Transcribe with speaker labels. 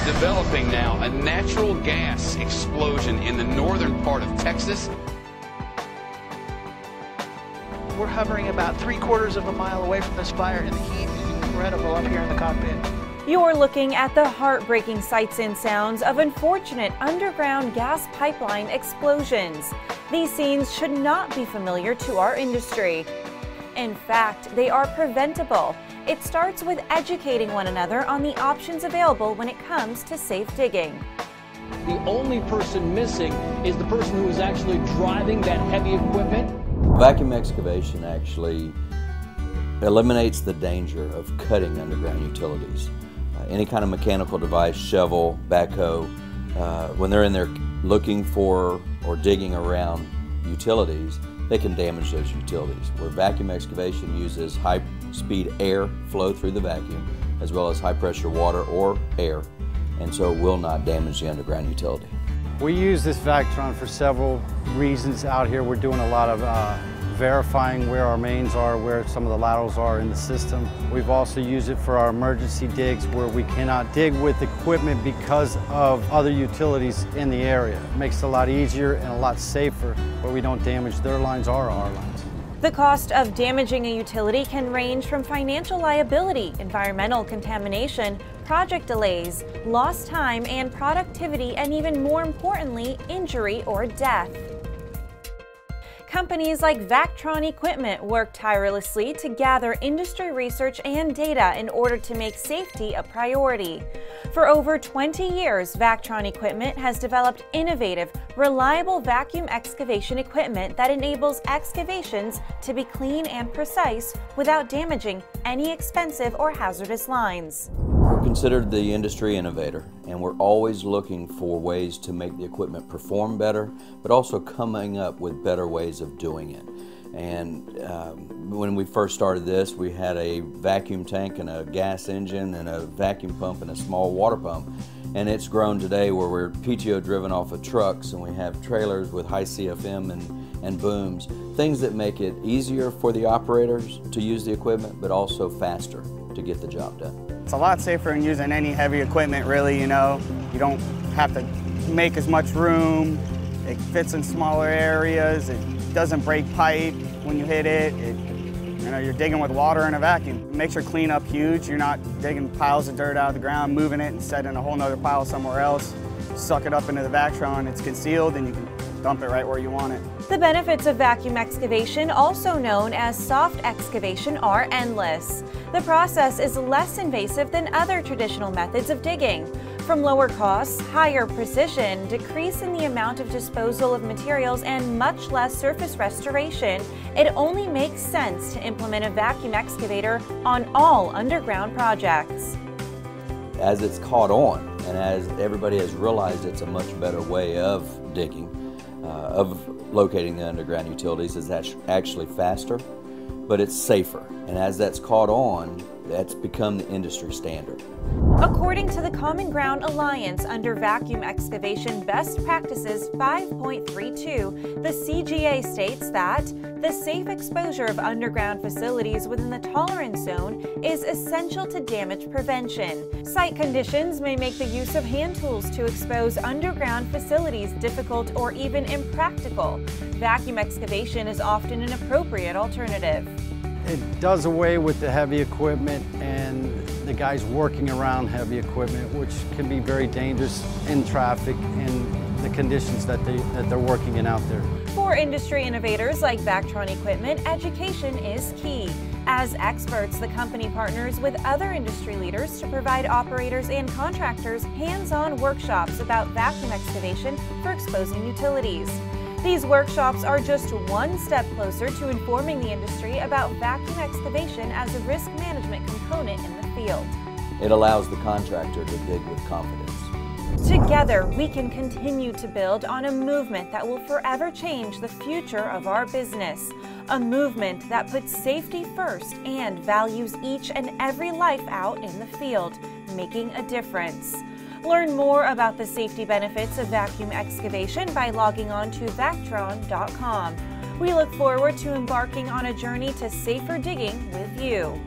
Speaker 1: developing now a natural gas explosion in the northern part of Texas.
Speaker 2: We're hovering about 3/4 of a mile away from this fire, and the heat is incredible up here in the cockpit.
Speaker 3: You're looking at the heartbreaking sights and sounds of unfortunate underground gas pipeline explosions. These scenes should not be familiar to our industry. In fact, they are preventable. It starts with educating one another on the options available when it comes to safe digging.
Speaker 4: The only person missing is the person who is actually driving that heavy equipment.
Speaker 5: Vacuum excavation actually eliminates the danger of cutting underground utilities. Any kind of mechanical device, shovel, backhoe, when they're in there looking for or digging around utilities, they can damage those utilities. Where vacuum excavation uses high-speed air flow through the vacuum, as well as high-pressure water or air, and so it will not damage the underground utility.
Speaker 6: We use this Vactron for several reasons out here. We're doing a lot of verifying where our mains are, where some of the laterals are in the system. We've also used it for our emergency digs where we cannot dig with equipment because of other utilities in the area. It makes it a lot easier and a lot safer where we don't damage their lines or our lines.
Speaker 3: The cost of damaging a utility can range from financial liability, environmental contamination, project delays, lost time and productivity, and even more importantly, injury or death. Companies like Vactron Equipment work tirelessly to gather industry research and data in order to make safety a priority. For over 20 years, Vactron Equipment has developed innovative, reliable vacuum excavation equipment that enables excavations to be clean and precise without damaging any expensive or hazardous lines.
Speaker 5: We're considered the industry innovator, and we're always looking for ways to make the equipment perform better, but also coming up with better ways of doing it. And when we first started this, we had a vacuum tank and a gas engine and a vacuum pump and a small water pump. And it's grown today where we're PTO driven off of trucks, and we have trailers with high CFM and booms, things that make it easier for the operators to use the equipment, but also faster to get the job done.
Speaker 7: It's a lot safer than using any heavy equipment, really, you know. You don't have to make as much room. It fits in smaller areas. It doesn't break pipe when you hit it. You know, you're digging with water in a vacuum. It makes your cleanup huge. You're not digging piles of dirt out of the ground, moving it and setting a whole nother pile somewhere else. Suck it up into the Vactron. It's concealed and you can dump it right where you want it.
Speaker 3: The benefits of vacuum excavation, also known as soft excavation, are endless. The process is less invasive than other traditional methods of digging. From lower costs, higher precision, decrease in the amount of disposal of materials, and much less surface restoration, it only makes sense to implement a vacuum excavator on all underground projects.
Speaker 5: As it's caught on, and as everybody has realized it's a much better way of digging, of locating the underground utilities, is actually faster, but it's safer. And as that's caught on, that's become the industry standard.
Speaker 3: According to the Common Ground Alliance, under Vacuum Excavation Best Practices 5.32, the CGA states that the safe exposure of underground facilities within the tolerance zone is essential to damage prevention. Site conditions may make the use of hand tools to expose underground facilities difficult or even impractical. Vacuum excavation is often an appropriate alternative.
Speaker 6: It does away with the heavy equipment and the guys working around heavy equipment, which can be very dangerous in traffic and the conditions that they're working in out there.
Speaker 3: For industry innovators like Vactron Equipment, education is key. As experts, the company partners with other industry leaders to provide operators and contractors hands-on workshops about vacuum excavation for exposing utilities. These workshops are just one step closer to informing the industry about vacuum excavation as a risk management component in the field.
Speaker 5: It allows the contractor to dig with confidence.
Speaker 3: Together, we can continue to build on a movement that will forever change the future of our business. A movement that puts safety first and values each and every life out in the field, making a difference. Learn more about the safety benefits of vacuum excavation by logging on to Vactron.com. We look forward to embarking on a journey to safer digging with you.